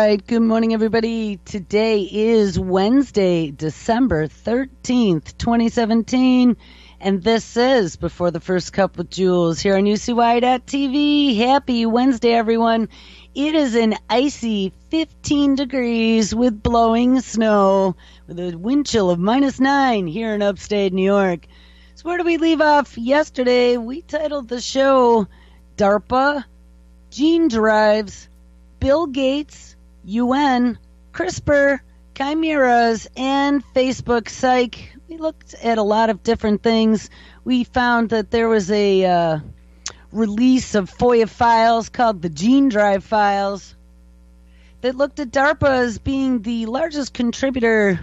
right. Good morning, everybody. Today is Wednesday, December 13th, 2017. And this is Before the First Cup with Jules here on UCY.TV. Happy Wednesday, everyone. It is an icy 15 degrees with blowing snow with a wind chill of -9 here in upstate New York. So where do we leave off? Yesterday, we titled the show DARPA, Gene Drives, Bill Gates, UN, CRISPR, Chimeras, and Facebook Psych. We looked at a lot of different things. We found that there was a release of FOIA files called the Gene Drive files that looked at DARPA as being the largest contributor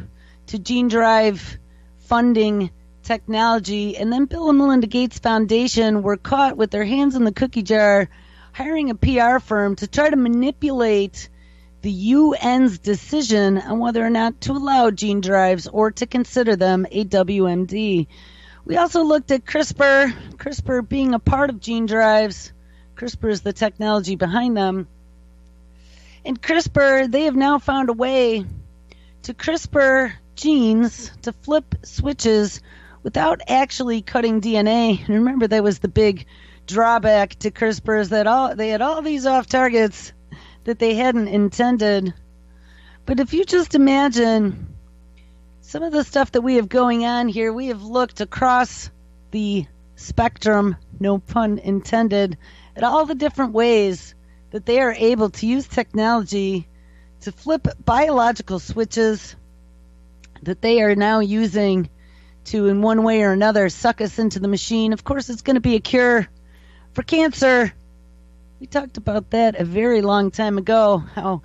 to Gene Drive funding technology. And then Bill and Melinda Gates Foundation were caught with their hands in the cookie jar hiring a PR firm to try to manipulate the UN's decision on whether or not to allow gene drives or to consider them a WMD. We also looked at CRISPR being a part of gene drives. CRISPR is the technology behind them. And CRISPR, they have now found a way to CRISPR genes to flip switches without actually cutting DNA. And remember, that was the big drawback to CRISPR, is that they had all these off targets that they hadn't intended. But if you just imagine some of the stuff that we have going on here, we have looked across the spectrum, no pun intended, at all the different ways that they are able to use technology to flip biological switches that they are now using to, in one way or another, suck us into the machine. Of course, it's going to be a cure for cancer. We talked about that a very long time ago, how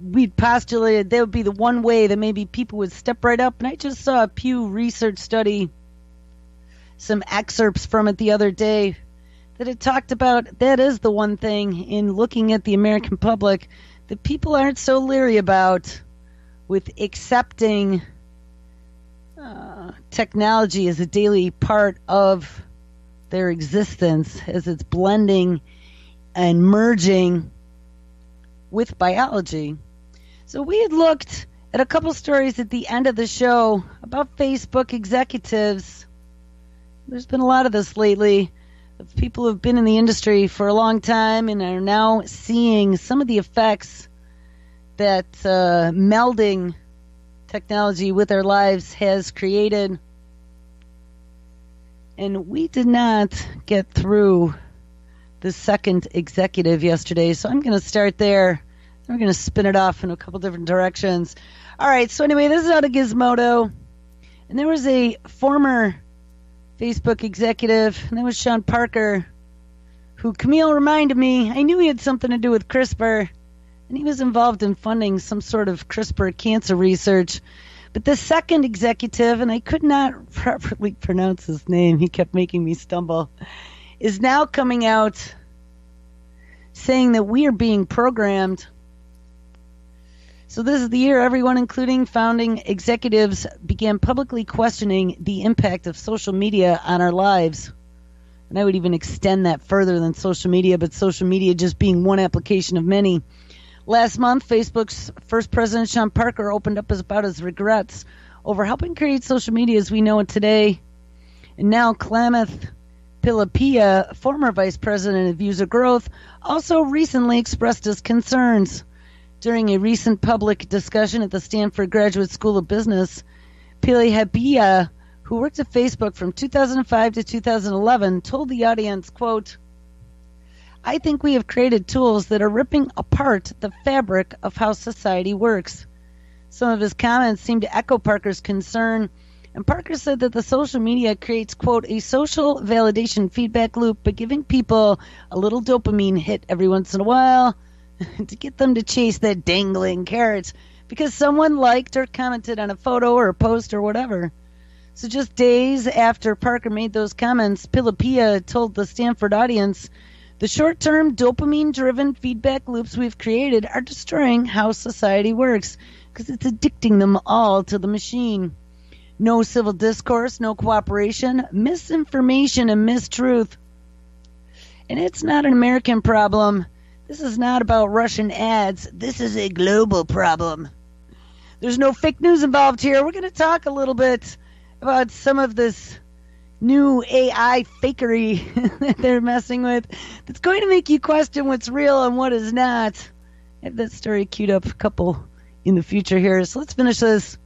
we postulated that would be the one way that maybe people would step right up. And I just saw a Pew Research study, some excerpts from it the other day, that it talked about that is the one thing in looking at the American public that people aren't so leery about with accepting technology as a daily part of their existence, as it's blending and merging with biology. So we had looked at a couple stories at the end of the show about Facebook executives. There's been a lot of this lately, of people who have been in the industry for a long time and are now seeing some of the effects that melding technology with our lives has created. And we did not get through the second executive yesterday, so I'm going to start there. We're going to spin it off in a couple different directions. All right, so anyway, this is out of Gizmodo. And there was a former Facebook executive, and that was Sean Parker, who Camille reminded me, I knew he had something to do with CRISPR, and he was involved in funding some sort of CRISPR cancer research. But the second executive, and I could not properly pronounce his name, he kept making me stumble, is now coming out saying that we are being programmed. So this is the year everyone, including founding executives, began publicly questioning the impact of social media on our lives. And I would even extend that further than social media, but social media just being one application of many. Last month, Facebook's first president, Sean Parker, opened up about his regrets over helping create social media as we know it today. And now Klamath Pilapia, former vice president of user growth, also recently expressed his concerns. During a recent public discussion at the Stanford Graduate School of Business, Pilapia, who worked at Facebook from 2005 to 2011, told the audience, quote, I think we have created tools that are ripping apart the fabric of how society works. Some of his comments seemed to echo Parker's concern, and Parker said that the social media creates, quote, a social validation feedback loop by giving people a little dopamine hit every once in a while to get them to chase that dangling carrot because someone liked or commented on a photo or a post or whatever. So just days after Parker made those comments, Pilapia told the Stanford audience, the short-term dopamine-driven feedback loops we've created are destroying how society works because it's addicting them all to the machine. No civil discourse, no cooperation, misinformation and mistruth. And it's not an American problem. This is not about Russian ads. This is a global problem. There's no fake news involved here. We're going to talk a little bit about some of this new AI fakery that they're messing with that's going to make you question what's real and what is not. I have that story queued up a couple in the future here, so let's finish this.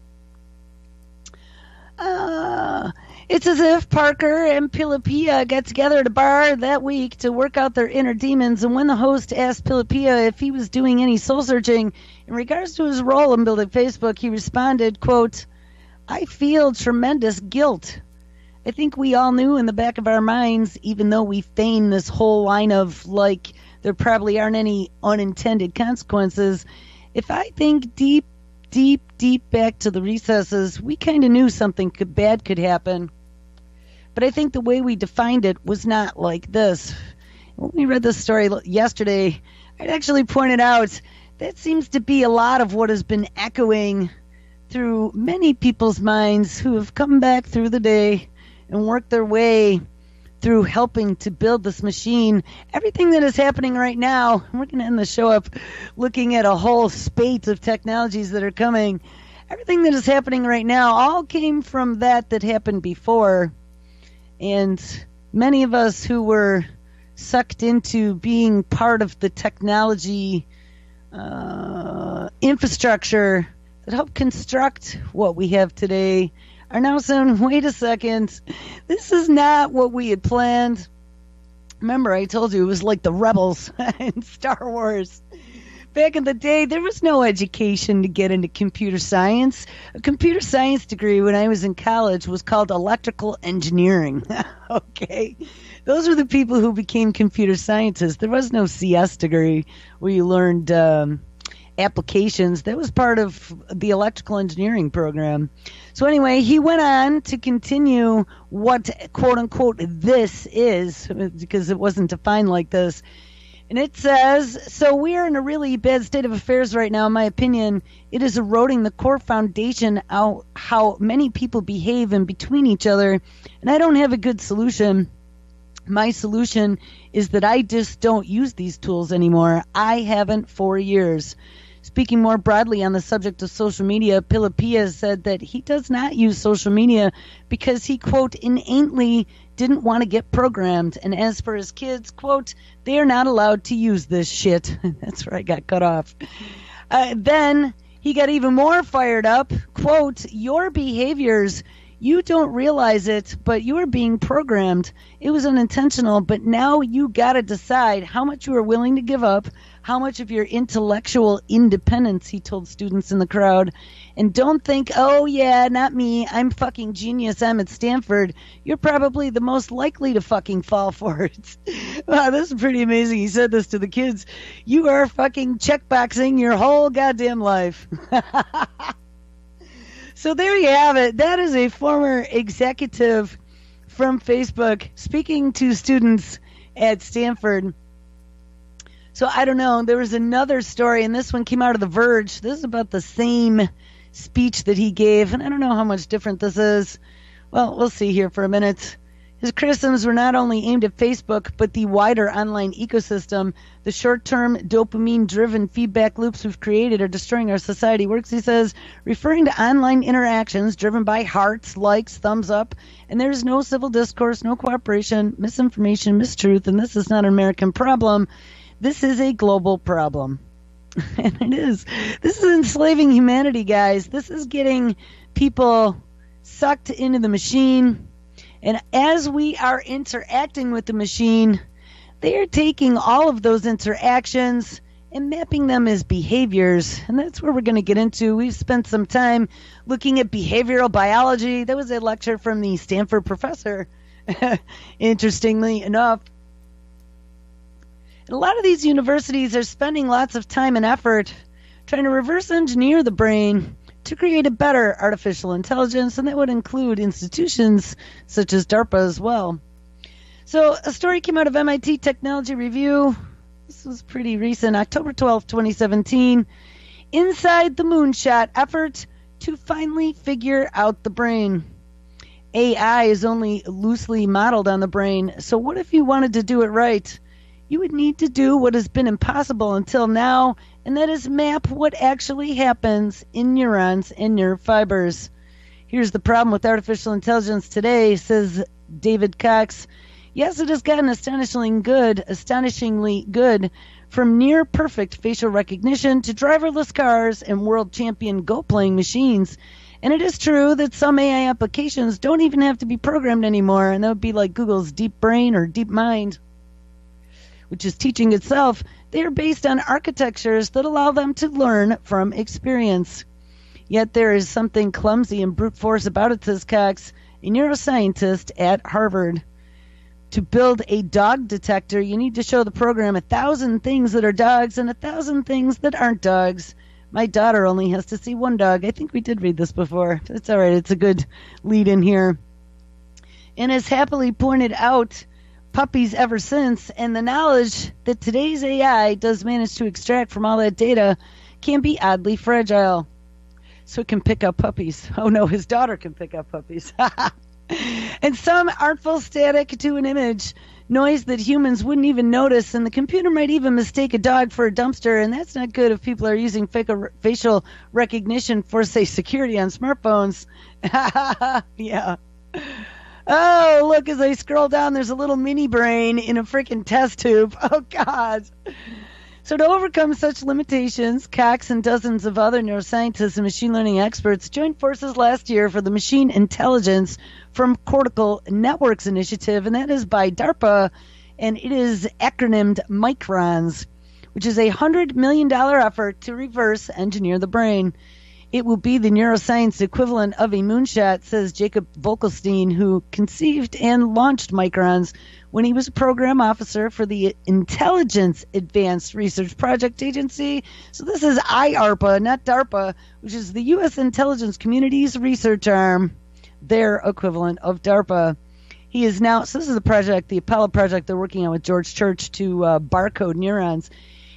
It's as if Parker and Pilipia got together at a bar that week to work out their inner demons, and when the host asked Pilipia if he was doing any soul searching in regards to his role in building Facebook, he responded, quote, "I feel tremendous guilt. I think we all knew in the back of our minds, even though we feign this whole line of, like, there probably aren't any unintended consequences. If I think deep back to the recesses, we kind of knew something bad could happen. But I think the way we defined it was not like this." When we read this story yesterday, I'd actually pointed out that seems to be a lot of what has been echoing through many people's minds who have come back through the day and worked their way through helping to build this machine. Everything that is happening right now, we're going to end the show up looking at a whole spate of technologies that are coming. Everything that is happening right now all came from that happened before. And many of us who were sucked into being part of the technology infrastructure that helped construct what we have today are now saying, wait a second, this is not what we had planned. Remember, I told you it was like the rebels in Star Wars. Back in the day, there was no education to get into computer science. A computer science degree when I was in college was called electrical engineering. Okay? Those were the people who became computer scientists. There was no CS degree where you learned applications. That was part of the electrical engineering program. So anyway, he went on to continue what, quote-unquote, this is, because it wasn't defined like this. And it says, so we are in a really bad state of affairs right now, in my opinion. It is eroding the core foundation out how many people behave in between each other. And I don't have a good solution. My solution is that I just don't use these tools anymore. I haven't for years. Speaking more broadly on the subject of social media, Pilipia said that he does not use social media because he, quote, innately didn't want to get programmed. And as for his kids, quote, they are not allowed to use this shit. That's where I got cut off. Then he got even more fired up. Quote, your behaviors, you don't realize it, but you are being programmed. It was unintentional, but now you got to decide how much you are willing to give up, how much of your intellectual independence, he told students in the crowd. And don't think, oh yeah, not me, I'm fucking genius, I'm at Stanford. You're probably the most likely to fucking fall for it. Wow, this is pretty amazing. He said this to the kids. You are fucking checkboxing your whole goddamn life. So there you have it. That is a former executive from Facebook speaking to students at Stanford. So I don't know. There was another story, and this one came out of The Verge. This is about the same speech that he gave, and I don't know how much different this is. Well, we'll see here for a minute. His criticisms were not only aimed at Facebook, but the wider online ecosystem. The short-term dopamine-driven feedback loops we've created are destroying our society. Works, he says, referring to online interactions driven by hearts, likes, thumbs up, and there is no civil discourse, no cooperation, misinformation, mistruth, and this is not an American problem. This is a global problem. And it is. This is enslaving humanity, guys. This is getting people sucked into the machine. And as we are interacting with the machine, they are taking all of those interactions and mapping them as behaviors. And that's where we're going to get into. We've spent some time looking at behavioral biology. That was a lecture from the Stanford professor, interestingly enough. And a lot of these universities are spending lots of time and effort trying to reverse engineer the brain to create a better artificial intelligence, and that would include institutions such as DARPA as well. So a story came out of MIT Technology Review. This was pretty recent, October 12th, 2017. Inside the moonshot effort to finally figure out the brain. AI is only loosely modeled on the brain, so what if you wanted to do it right? you would need to do what has been impossible until now, and that is map what actually happens in neurons and nerve fibers. Here's the problem with artificial intelligence today, says David Cox. Yes, it has gotten astonishingly good, from near perfect facial recognition to driverless cars and world champion Go-playing machines. And it is true that some AI applications don't even have to be programmed anymore, and that would be like Google's Deep Brain or Deep Mind, which is teaching itself. They are based on architectures that allow them to learn from experience. Yet there is something clumsy and brute force about it, says Cox, a neuroscientist at Harvard. To build a dog detector, you need to show the program 1,000 things that are dogs and 1,000 things that aren't dogs. My daughter only has to see one dog. I think we did read this before. It's all right. It's a good lead in here. And as happily pointed out, puppies ever since, and the knowledge that today's AI does manage to extract from all that data can be oddly fragile. So it can pick up puppies. Oh no, his daughter can pick up puppies. And some artful static to an image, noise that humans wouldn't even notice, and the computer might even mistake a dog for a dumpster, and that's not good if people are using facial recognition for, say, security on smartphones. Yeah. Oh, look, as I scroll down, there's a little mini brain in a freaking test tube. Oh, God. So to overcome such limitations, Cox and dozens of other neuroscientists and machine learning experts joined forces last year for the Machine Intelligence from Cortical Networks Initiative, and that is by DARPA, and it is acronymed Microns, which is a $100 million effort to reverse engineer the brain. It will be the neuroscience equivalent of a moonshot, says Jacob Volkelstein, who conceived and launched Microns when he was a program officer for the Intelligence Advanced Research Project Agency. So this is IARPA, not DARPA, which is the U.S. Intelligence Community's research arm, their equivalent of DARPA. He is now, so this is the project, the Apollo project they're working on with George Church to barcode neurons.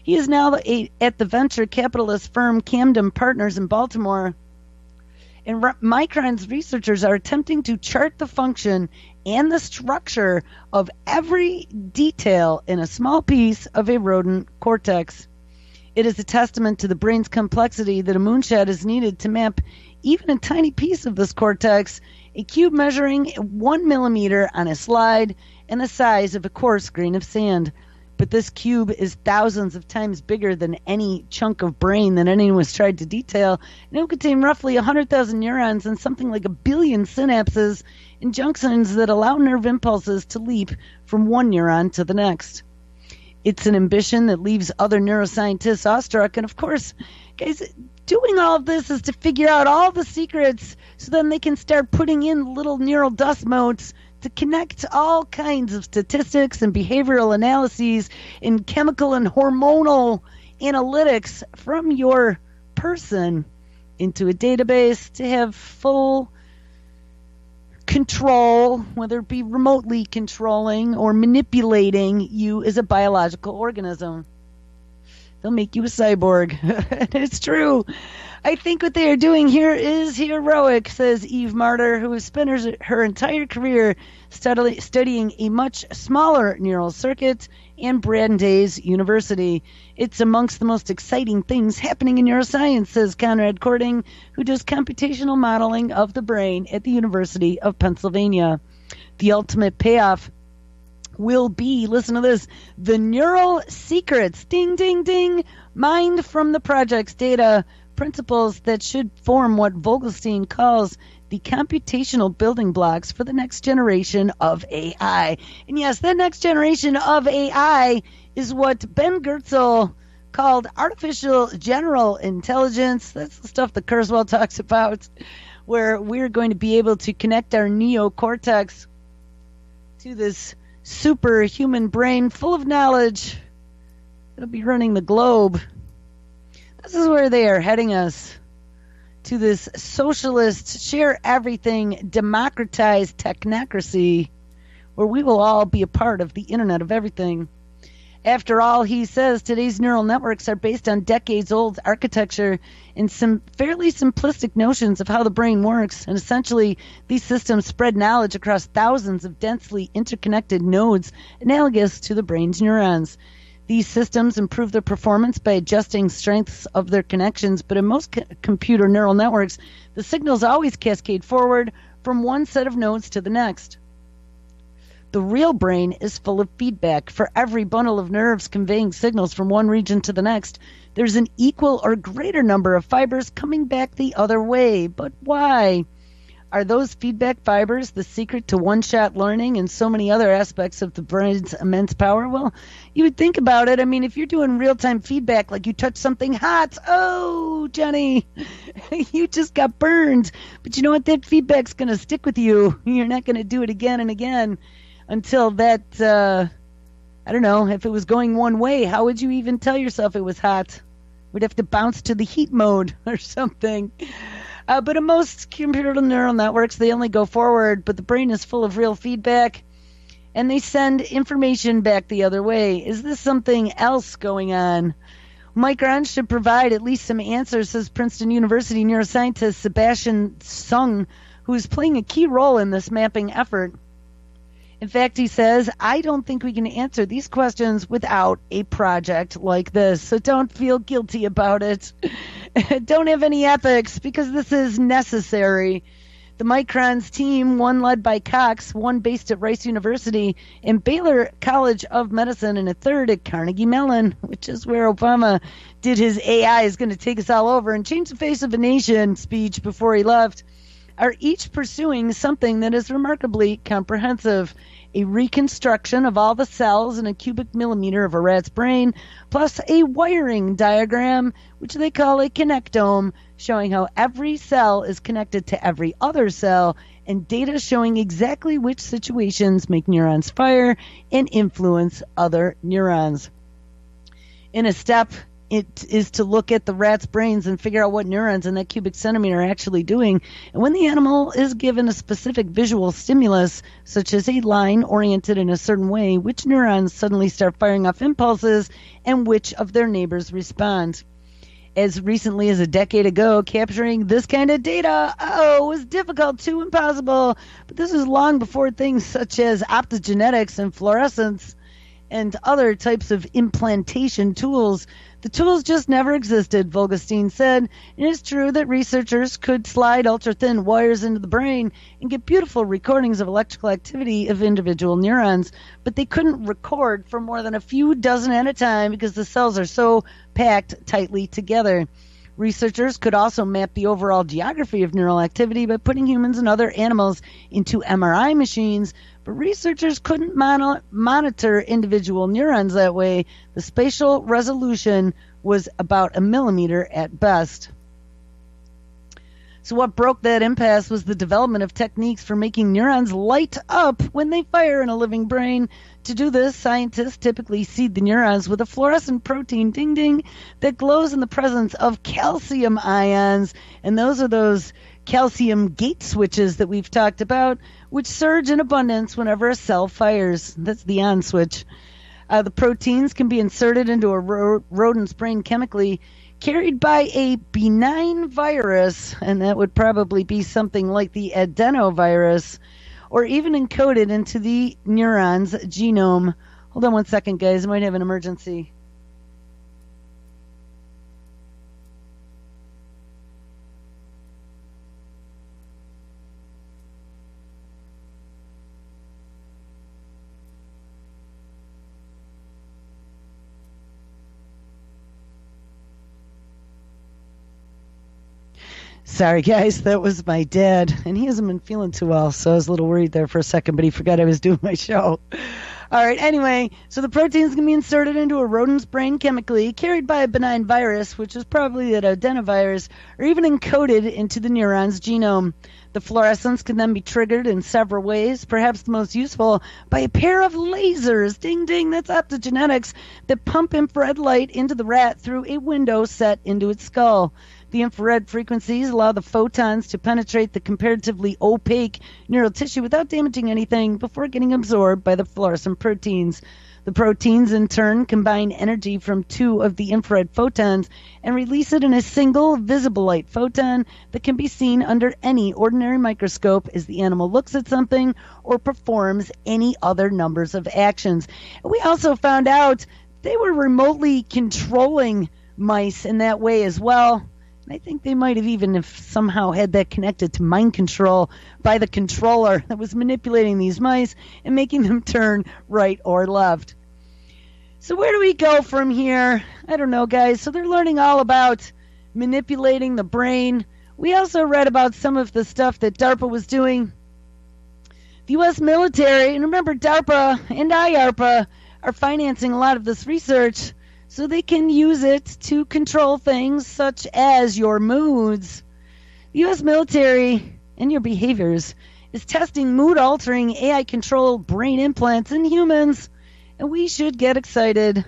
He is now at the venture capitalist firm Camden Partners in Baltimore. And Micron's researchers are attempting to chart the function and the structure of every detail in a small piece of a rodent cortex. It is a testament to the brain's complexity that a moonshot is needed to map even a tiny piece of this cortex, a cube measuring 1 millimeter on a slide and the size of a coarse grain of sand. But this cube is thousands of times bigger than any chunk of brain that anyone has tried to detail, and it will contain roughly 100,000 neurons and something like 1 billion synapses and junctions that allow nerve impulses to leap from one neuron to the next. It's an ambition that leaves other neuroscientists awestruck, and of course, guys, doing all of this is to figure out all the secrets so then they can start putting in little neural dust motes to connect all kinds of statistics and behavioral analyses and chemical and hormonal analytics from your person into a database to have full control, whether it be remotely controlling or manipulating you as a biological organism. They'll make you a cyborg. It's true. I think what they are doing here is heroic, says Eve Martyr, who has spent her entire career studying a much smaller neural circuit and Brandeis University. It's amongst the most exciting things happening in neuroscience, says Conrad Cording, who does computational modeling of the brain at the University of Pennsylvania. The ultimate payoff will be, listen to this, the neural secrets, ding, ding, ding, mined from the project's data, principles that should form what Vogelstein calls the computational building blocks for the next generation of AI. And yes, that next generation of AI is what Ben Goertzel called artificial general intelligence. That's the stuff that Kurzweil talks about, where we're going to be able to connect our neocortex to this superhuman brain full of knowledge. It'll be running the globe. This is where they are heading us, to this socialist, share everything, democratized technocracy, where we will all be a part of the Internet of Everything. After all, he says today's neural networks are based on decades-old architecture and some fairly simplistic notions of how the brain works. And essentially, these systems spread knowledge across thousands of densely interconnected nodes analogous to the brain's neurons. These systems improve their performance by adjusting strengths of their connections, but in most computer neural networks, the signals always cascade forward from one set of nodes to the next. The real brain is full of feedback. For every bundle of nerves conveying signals from one region to the next, there's an equal or greater number of fibers coming back the other way. But why? Are those feedback fibers the secret to one-shot learning and so many other aspects of the brain's immense power? Well, you would think about it. I mean, if you're doing real-time feedback, like you touch something hot, oh, Jenny, you just got burned. But you know what? That feedback's going to stick with you. You're not going to do it again and again until that, I don't know, if it was going one way, how would you even tell yourself it was hot? We'd have to bounce to the heat mode or something. But in most computer neural networks, they only go forward, but the brain is full of real feedback, and they send information back the other way. Is this something else going on? Microns should provide at least some answers, says Princeton University neuroscientist Sebastian Sung, who is playing a key role in this mapping effort. In fact, he says, I don't think we can answer these questions without a project like this. So don't feel guilty about it. Don't have any ethics because this is necessary. The Microns team, one led by Cox, one based at Rice University and Baylor College of Medicine, and a third at Carnegie Mellon, which is where Obama did his AI is going to take us all over and change the face of a nation speech before he left, are each pursuing something that is remarkably comprehensive. A reconstruction of all the cells in a cubic millimeter of a rat's brain, plus a wiring diagram, which they call a connectome, showing how every cell is connected to every other cell, and data showing exactly which situations make neurons fire and influence other neurons. In a step, it is to look at the rat's brains and figure out what neurons in that cubic centimeter are actually doing. And when the animal is given a specific visual stimulus, such as a line oriented in a certain way, which neurons suddenly start firing off impulses and which of their neighbors respond. As recently as a decade ago, capturing this kind of data, was difficult to impossible. But this is long before things such as optogenetics and fluorescence and other types of implantation tools. The tools just never existed, Volgestein said. It is true that researchers could slide ultra-thin wires into the brain and get beautiful recordings of electrical activity of individual neurons, but they couldn't record for more than a few dozen at a time because the cells are so packed tightly together. Researchers could also map the overall geography of neural activity by putting humans and other animals into MRI machines, but researchers couldn't monitor individual neurons that way. The spatial resolution was about a millimeter at best. So what broke that impasse was the development of techniques for making neurons light up when they fire in a living brain. To do this, scientists typically seed the neurons with a fluorescent protein, ding ding, that glows in the presence of calcium ions. And those are those calcium gate switches that we've talked about, which surge in abundance whenever a cell fires. That's the on switch. The proteins can be inserted into a rodent's brain chemically, carried by a benign virus, and that would probably be something like the adenovirus, or even encoded into the neuron's genome. Hold on one second, guys. I might have an emergency. Sorry, guys, that was my dad, and he hasn't been feeling too well, so I was a little worried there for a second, but he forgot I was doing my show. All right, anyway, so the proteins can be inserted into a rodent's brain chemically, carried by a benign virus, which is probably that adenovirus, or even encoded into the neuron's genome. The fluorescence can then be triggered in several ways, perhaps the most useful by a pair of lasers, ding ding, that's optogenetics, that pump infrared light into the rat through a window set into its skull. The infrared frequencies allow the photons to penetrate the comparatively opaque neural tissue without damaging anything before getting absorbed by the fluorescent proteins. The proteins, in turn, combine energy from two of the infrared photons and release it in a single visible light photon that can be seen under any ordinary microscope as the animal looks at something or performs any other numbers of actions. We also found out they were remotely controlling mice in that way as well. I think they might have even if somehow had that connected to mind control by the controller that was manipulating these mice and making them turn right or left. So where do we go from here? I don't know, guys. So they're learning all about manipulating the brain. We also read about some of the stuff that DARPA was doing. The U.S. military, and remember DARPA and IARPA are financing a lot of this research so they can use it to control things such as your moods. The U.S. military and your behaviors is testing mood-altering AI-controlled brain implants in humans, and we should get excited.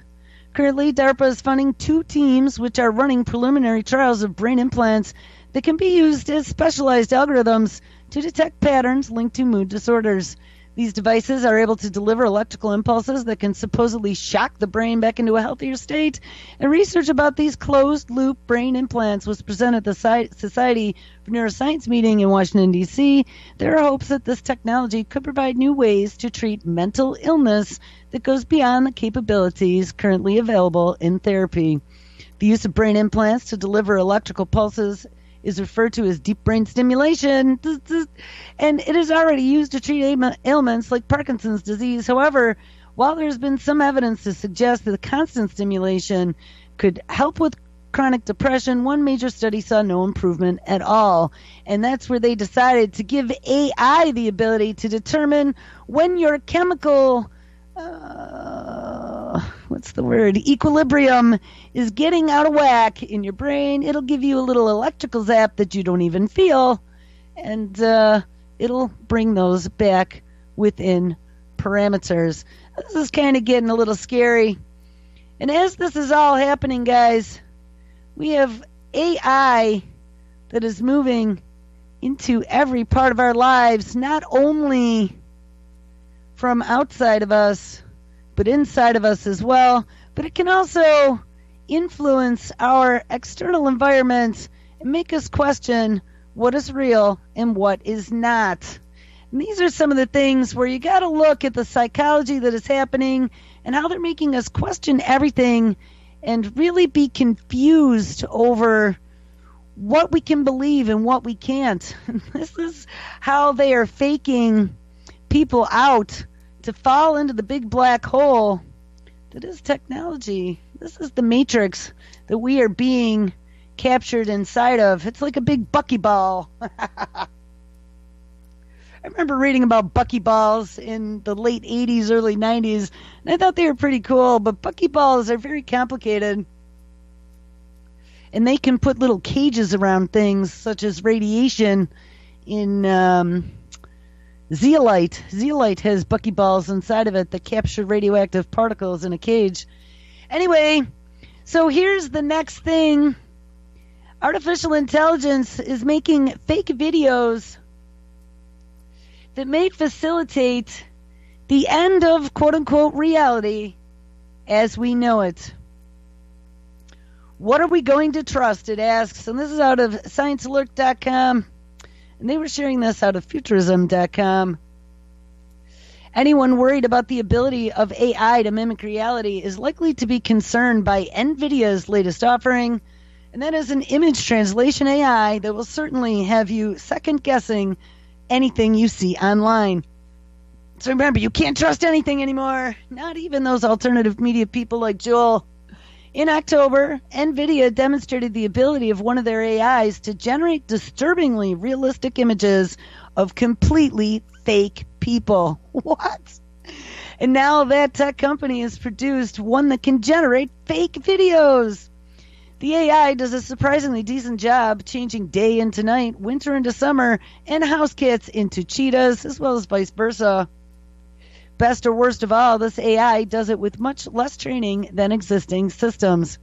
Currently, DARPA is funding 2 teams which are running preliminary trials of brain implants that can be used as specialized algorithms to detect patterns linked to mood disorders. These devices are able to deliver electrical impulses that can supposedly shock the brain back into a healthier state. And research about these closed-loop brain implants was presented at the Society for Neuroscience meeting in Washington, D.C. There are hopes that this technology could provide new ways to treat mental illness that goes beyond the capabilities currently available in therapy. The use of brain implants to deliver electrical pulses is referred to as deep brain stimulation, and it is already used to treat ailments like Parkinson's disease. However, while there's been some evidence to suggest that the constant stimulation could help with chronic depression, one major study saw no improvement at all. And that's where they decided to give AI the ability to determine when your chemical equilibrium is getting out of whack in your brain. It'll give you a little electrical zap that you don't even feel, and it'll bring those back within parameters. This is kind of getting a little scary. And as this is all happening, guys, we have AI that is moving into every part of our lives, not only from outside of us, but inside of us as well. But it can also influence our external environment and make us question what is real and what is not. And these are some of the things where you got to look at the psychology that is happening and how they're making us question everything and really be confused over what we can believe and what we can't. This is how they are faking people out to fall into the big black hole that is technology. This is the matrix that we are being captured inside of. It's like a big buckyball. I remember reading about buckyballs in the late 80s, early 90s, and I thought they were pretty cool, but buckyballs are very complicated. And they can put little cages around things, such as radiation in zeolite. Zeolite has buckyballs inside of it that capture radioactive particles in a cage. Anyway, so here's the next thing. Artificial intelligence is making fake videos that may facilitate the end of quote-unquote reality as we know it. What are we going to trust, it asks. And this is out of sciencealert.com. And they were sharing this out of futurism.com. Anyone worried about the ability of AI to mimic reality is likely to be concerned by NVIDIA's latest offering, and that is an image translation AI that will certainly have you second-guessing anything you see online. So remember, you can't trust anything anymore, not even those alternative media people like Joel. In October, NVIDIA demonstrated the ability of one of their AIs to generate disturbingly realistic images of completely fake people. What? And now that tech company has produced one that can generate fake videos. The AI does a surprisingly decent job changing day into night, winter into summer, and house cats into cheetahs, as well as vice versa. Best or worst of all, this AI does it with much less training than existing systems.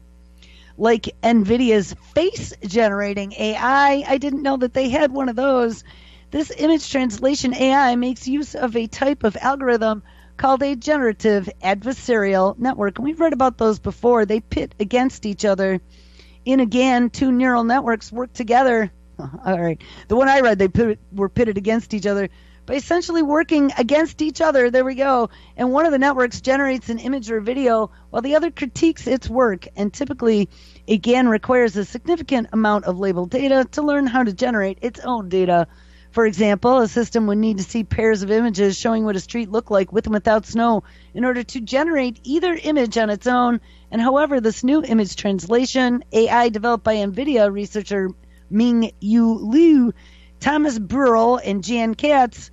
Like NVIDIA's face-generating AI, I didn't know that they had one of those. This image translation AI makes use of a type of algorithm called a generative adversarial network. And we've read about those before. They pit against each other. In again, two neural networks work together. All right. The one I read, were pitted against each other by essentially working against each other. There we go. And one of the networks generates an image or video while the other critiques its work. And typically, again, requires a significant amount of labeled data to learn how to generate its own data. For example, a system would need to see pairs of images showing what a street looked like with and without snow in order to generate either image on its own. And however, this new image translation AI developed by NVIDIA researcher Ming-Yu Liu, Thomas Burrell, and Jan Katz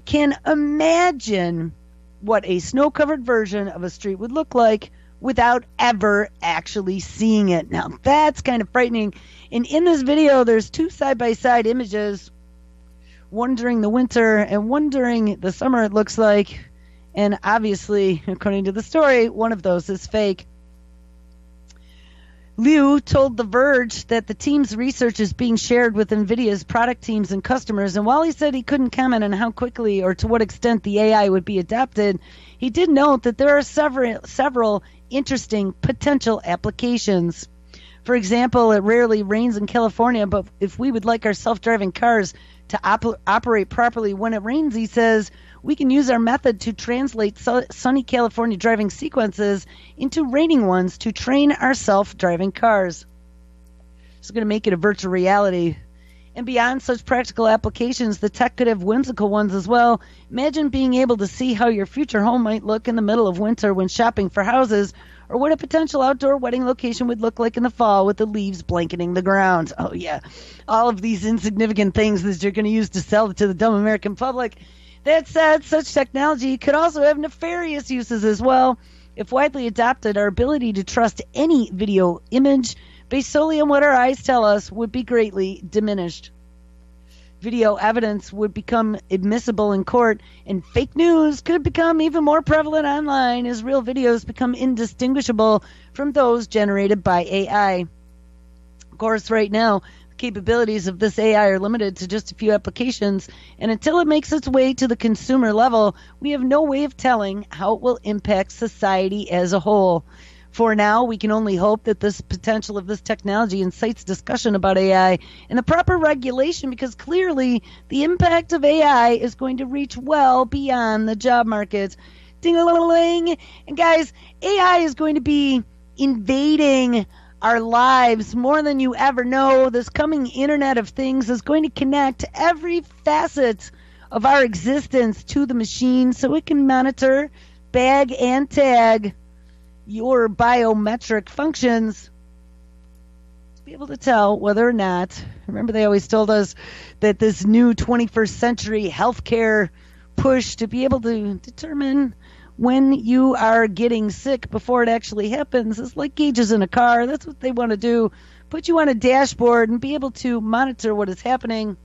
can imagine what a snow-covered version of a street would look like without ever actually seeing it. Now, that's kind of frightening. And in this video, there's two side-by-side images, one during the winter and one during the summer, it looks like. And obviously, according to the story, one of those is fake. Liu told The Verge that the team's research is being shared with NVIDIA's product teams and customers, and while he said he couldn't comment on how quickly or to what extent the AI would be adopted, he did note that there are several interesting potential applications. For example, it rarely rains in California, but if we would like our self-driving cars to operate properly when it rains, he says, we can use our method to translate sunny California driving sequences into raining ones to train our self-driving cars. It's going to make it a virtual reality. And beyond such practical applications, the tech could have whimsical ones as well. Imagine being able to see how your future home might look in the middle of winter when shopping for houses, or what a potential outdoor wedding location would look like in the fall with the leaves blanketing the ground. Oh, yeah. All of these insignificant things that you're going to use to sell to the dumb American public. That said, such technology could also have nefarious uses as well. If widely adopted, our ability to trust any video image based solely on what our eyes tell us would be greatly diminished. Video evidence would become admissible in court, and fake news could become even more prevalent online as real videos become indistinguishable from those generated by AI. Of course, right now, the capabilities of this AI are limited to just a few applications, and until it makes its way to the consumer level, we have no way of telling how it will impact society as a whole. For now, we can only hope that this potential of this technology incites discussion about AI and the proper regulation, because clearly the impact of AI is going to reach well beyond the job market. Ding-a-ling-a-ling. And guys, AI is going to be invading our lives more than you ever know. This coming Internet of Things is going to connect every facet of our existence to the machine so it can monitor, bag, and tag your biometric functions to be able to tell whether or not, remember they always told us that this new 21st century healthcare push to be able to determine when you are getting sick before it actually happens is like gauges in a car. That's what they want to do. Put you on a dashboard and be able to monitor what is happening.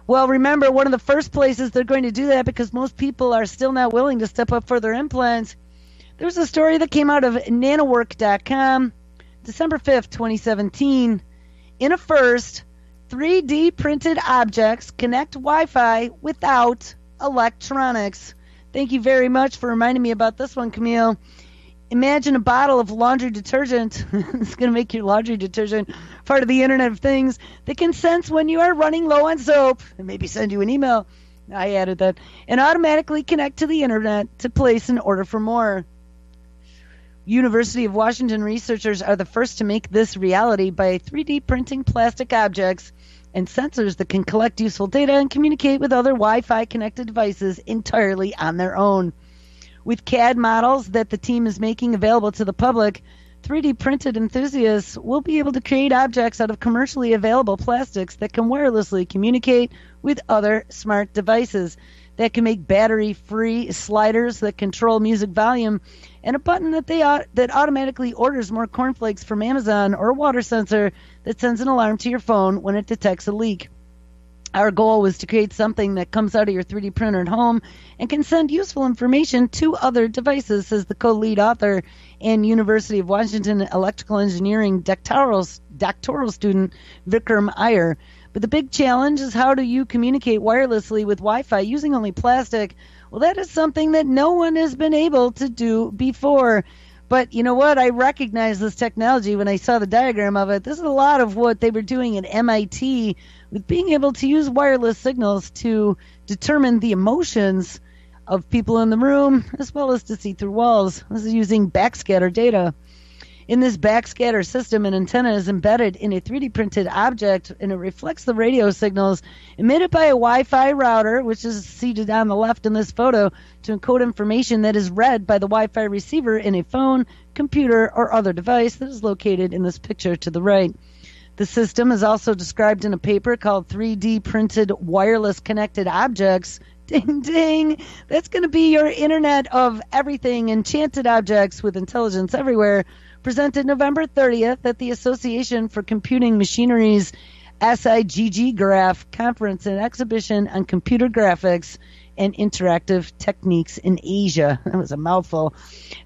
Well, remember, one of the first places they're going to do that, because most people are still not willing to step up for their implants. There's a story that came out of nanowork.com, December 5th, 2017. In a first, 3D printed objects connect Wi-Fi without electronics. Thank you very much for reminding me about this one, Camille. Imagine a bottle of laundry detergent. It's going to make your laundry detergent part of the Internet of Things that can sense when you are running low on soap and maybe send you an email. I added that. And automatically connect to the Internet to place an order for more. University of Washington researchers are the first to make this reality by 3D printing plastic objects and sensors that can collect useful data and communicate with other Wi-Fi connected devices entirely on their own. With CAD models that the team is making available to the public, 3D printed enthusiasts will be able to create objects out of commercially available plastics that can wirelessly communicate with other smart devices. That can make battery-free sliders that control music volume, and a button that automatically orders more cornflakes from Amazon, or a water sensor that sends an alarm to your phone when it detects a leak. Our goal was to create something that comes out of your 3D printer at home and can send useful information to other devices, says the co-lead author and University of Washington electrical engineering doctoral student Vikram Iyer. But the big challenge is, how do you communicate wirelessly with Wi-Fi using only plastic? Well, that is something that no one has been able to do before. But you know what? I recognize this technology when I saw the diagram of it. This is a lot of what they were doing at MIT with being able to use wireless signals to determine the emotions of people in the room, as well as to see through walls. This is using backscatter data. In this backscatter system, an antenna is embedded in a 3D printed object, and it reflects the radio signals emitted by a Wi-Fi router, which is seated on the left in this photo, to encode information that is read by the Wi-Fi receiver in a phone, computer, or other device that is located in this picture to the right. The system is also described in a paper called 3D Printed Wireless Connected Objects. Ding, ding. That's going to be your Internet of Everything, enchanted objects with intelligence everywhere, presented November 30th at the Association for Computing Machinery's SIGG Graph Conference and Exhibition on Computer Graphics and Interactive Techniques in Asia. That was a mouthful.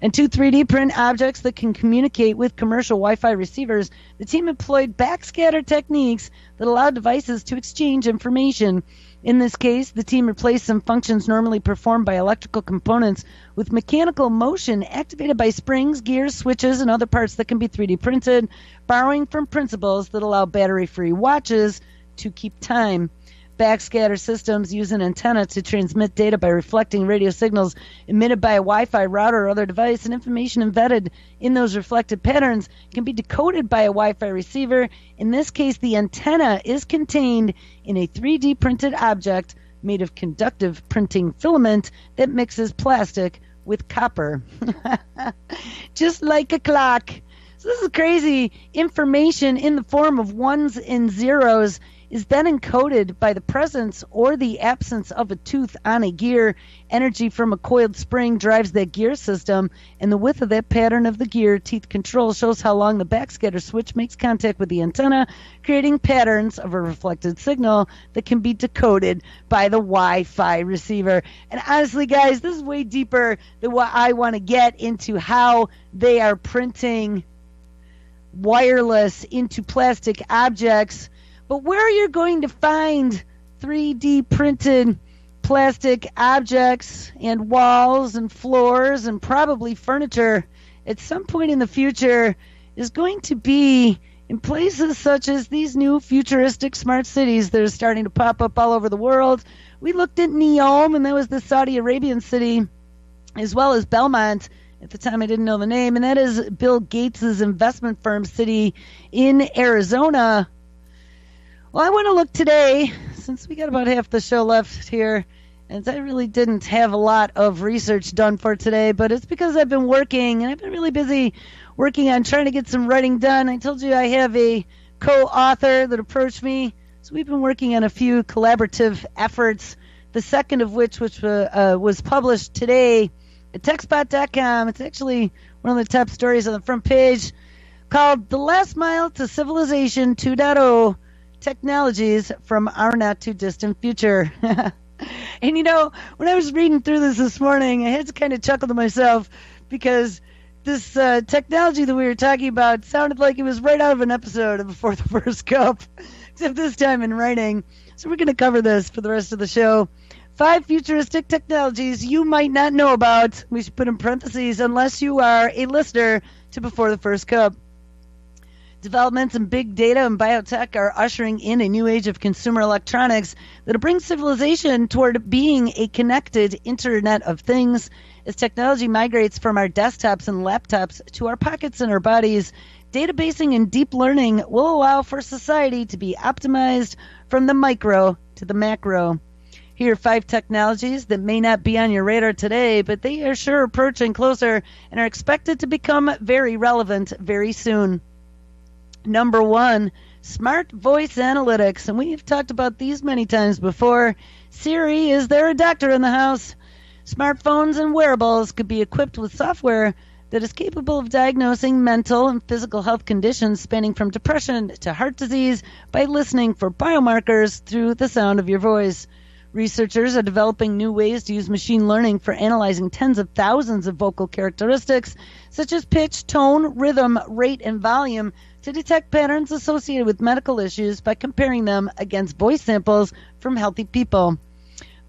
And 2 3D print objects that can communicate with commercial Wi-Fi receivers. The team employed backscatter techniques that allow devices to exchange information. In this case, the team replaced some functions normally performed by electrical components with mechanical motion activated by springs, gears, switches, and other parts that can be 3D printed, borrowing from principles that allow battery-free watches to keep time. Backscatter systems use an antenna to transmit data by reflecting radio signals emitted by a Wi-Fi router or other device, and information embedded in those reflected patterns can be decoded by a Wi-Fi receiver. In this case, the antenna is contained in a 3D printed object made of conductive printing filament that mixes plastic with copper. Just like a clock. So this is crazy. Information in the form of ones and zeros is then encoded by the presence or the absence of a tooth on a gear. Energy from a coiled spring drives that gear system, and the width of that pattern of the gear teeth control shows how long the backscatter switch makes contact with the antenna, creating patterns of a reflected signal that can be decoded by the Wi-Fi receiver. And honestly, guys, this is way deeper than what I want to get into, how they are printing wireless into plastic objects. But where you're going to find 3D printed plastic objects and walls and floors and probably furniture at some point in the future is going to be in places such as these new futuristic smart cities that are starting to pop up all over the world. We looked at Neom, and that was the Saudi Arabian city, as well as Belmont. At the time, I didn't know the name, and that is Bill Gates' investment firm city in Arizona. Well, I want to look today, since we got about half the show left here, and I really didn't have a lot of research done for today, but it's because I've been working, and I've been really busy working on trying to get some writing done. I told you I have a co-author that approached me, so we've been working on a few collaborative efforts, the second of which was published today at techspot.com. It's actually one of the top stories on the front page, called The Last Mile to Civilization 2.0, Technologies from Our Not Too Distant Future. And you know, when I was reading through this morning, I had to kind of chuckle to myself, because this technology that we were talking about sounded like it was right out of an episode of Before the First Cup, except this time in writing. So we're going to cover this for the rest of the show. 5 futuristic technologies you might not know about. We should put in parentheses, unless you are a listener to Before the First Cup. Developments in big data and biotech are ushering in a new age of consumer electronics that will bring civilization toward being a connected Internet of Things. As technology migrates from our desktops and laptops to our pockets and our bodies, databasing and deep learning will allow for society to be optimized from the micro to the macro. Here are 5 technologies that may not be on your radar today, but they are sure approaching closer and are expected to become very relevant very soon. Number 1, smart voice analytics. And we've talked about these many times before. Siri, is there a doctor in the house? Smartphones and wearables could be equipped with software that is capable of diagnosing mental and physical health conditions spanning from depression to heart disease by listening for biomarkers through the sound of your voice. Researchers are developing new ways to use machine learning for analyzing tens of thousands of vocal characteristics, such as pitch, tone, rhythm, rate, and volume, to detect patterns associated with medical issues by comparing them against voice samples from healthy people.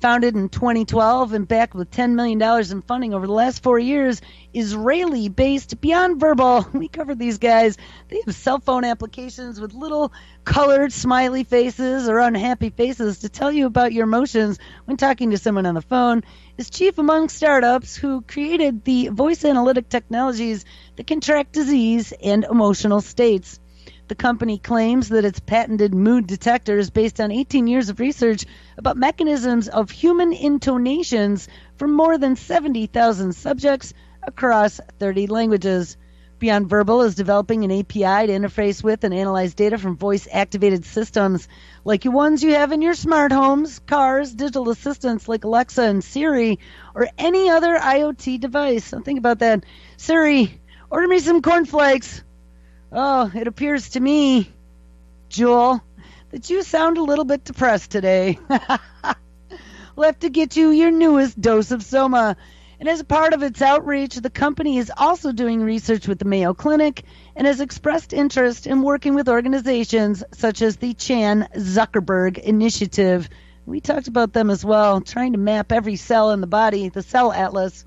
Founded in 2012 and backed with $10 million in funding over the last 4 years, Israeli-based Beyond Verbal. We covered these guys. They have cell phone applications with little colored smiley faces or unhappy faces to tell you about your emotions when talking to someone on the phone. Is chief among startups who created the voice analytic technologies that can track disease and emotional states. The company claims that its patented mood detector is based on 18 years of research about mechanisms of human intonations from more than 70,000 subjects across 30 languages. Beyond Verbal is developing an API to interface with and analyze data from voice-activated systems like the ones you have in your smart homes, cars, digital assistants like Alexa and Siri, or any other IoT device. So think about that. Siri, order me some cornflakes. Oh, it appears to me, Jewel, that you sound a little bit depressed today. We'll have to get you your newest dose of Soma. And as a part of its outreach, the company is also doing research with the Mayo Clinic and has expressed interest in working with organizations such as the Chan Zuckerberg Initiative. We talked about them as well, trying to map every cell in the body, the Cell Atlas.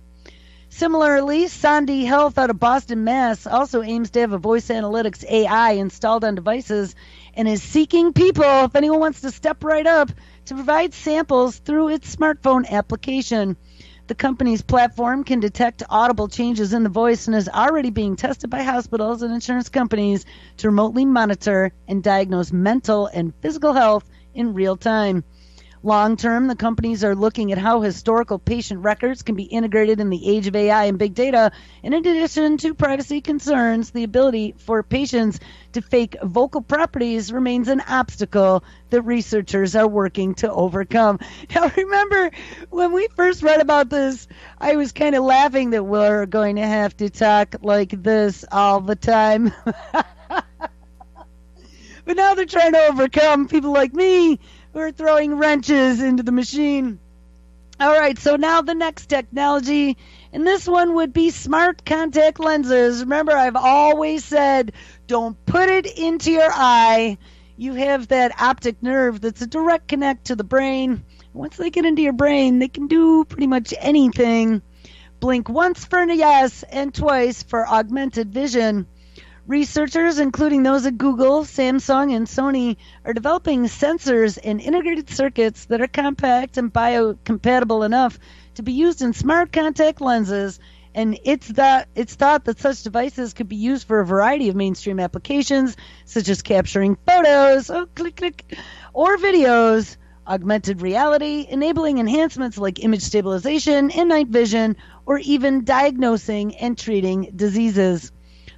Similarly, Sandhi Health out of Boston, Mass. also aims to have a voice analytics AI installed on devices and is seeking people, if anyone wants to step right up, to provide samples through its smartphone application. The company's platform can detect audible changes in the voice and is already being tested by hospitals and insurance companies to remotely monitor and diagnose mental and physical health in real time. Long term, the companies are looking at how historical patient records can be integrated in the age of AI and big data. And in addition to privacy concerns, the ability for patients to fake vocal properties remains an obstacle that researchers are working to overcome. Now, remember, when we first read about this, I was kind of laughing that we're going to have to talk like this all the time. But now they're trying to overcome people like me who are throwing wrenches into the machine. All right, so now the next technology, and this one would be smart contact lenses. Remember, I've always said, don't put it into your eye. You have that optic nerve that's a direct connect to the brain. Once they get into your brain, they can do pretty much anything. Blink once for a yes and twice for augmented vision. Researchers, including those at Google, Samsung, and Sony, are developing sensors and integrated circuits that are compact and biocompatible enough to be used in smart contact lenses, and it's thought that such devices could be used for a variety of mainstream applications, such as capturing photos, or videos, augmented reality, enabling enhancements like image stabilization and night vision, or even diagnosing and treating diseases.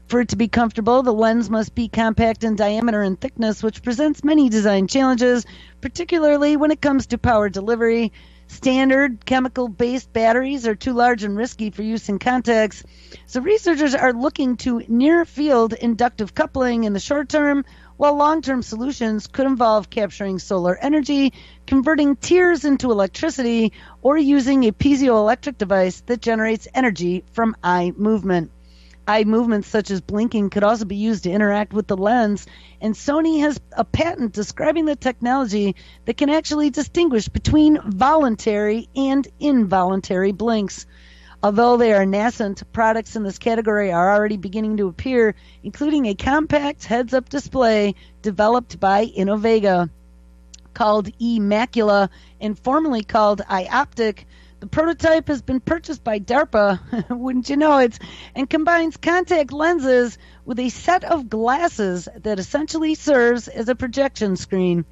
For it to be comfortable, the lens must be compact in diameter and thickness, which presents many design challenges, particularly when it comes to power delivery. Standard chemical-based batteries are too large and risky for use in contacts, so researchers are looking to near-field inductive coupling in the short term, while long-term solutions could involve capturing solar energy, converting tears into electricity, or using a piezoelectric device that generates energy from eye movement. Eye movements such as blinking could also be used to interact with the lens, and Sony has a patent describing the technology that can actually distinguish between voluntary and involuntary blinks. Although they are nascent, products in this category are already beginning to appear, including a compact heads-up display developed by Innovega. Called eMacula and formerly called iOptic, the prototype has been purchased by DARPA, wouldn't you know it, and combines contact lenses with a set of glasses that essentially serves as a projection screen.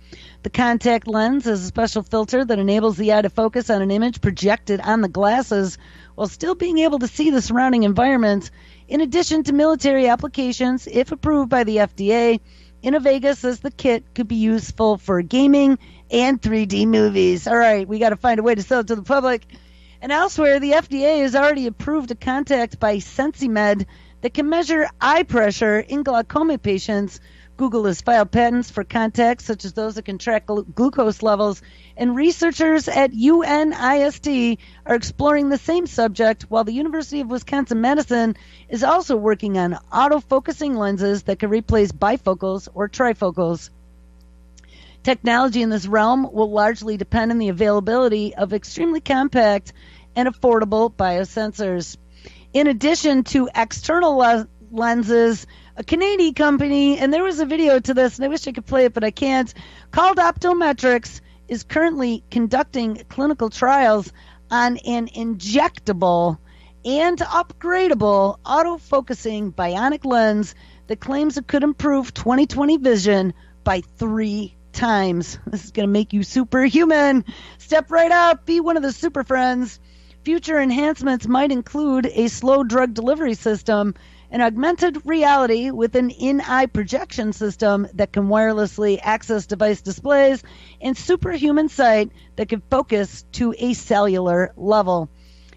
The contact lens is a special filter that enables the eye to focus on an image projected on the glasses while still being able to see the surrounding environment. In addition to military applications, if approved by the FDA, Innovega says the kit could be useful for gaming and 3D movies. All right, we got to find a way to sell it to the public. And elsewhere, the FDA has already approved a contact by SensiMed that can measure eye pressure in glaucoma patients, Google has filed patents for contacts such as those that can track glucose levels, and researchers at UNIST are exploring the same subject, while the University of Wisconsin-Madison is also working on autofocusing lenses that can replace bifocals or trifocals. Technology in this realm will largely depend on the availability of extremely compact and affordable biosensors. In addition to external lenses, a Canadian company, and there was a video to this, and I wish I could play it, but I can't, called Optometrics, is currently conducting clinical trials on an injectable and upgradable autofocusing bionic lens that claims it could improve 20/20 vision by 3 times. This is going to make you superhuman. Step right up, be one of the super friends. Future enhancements might include a slow drug delivery system, an augmented reality with an in-eye projection system that can wirelessly access device displays, and superhuman sight that can focus to a cellular level.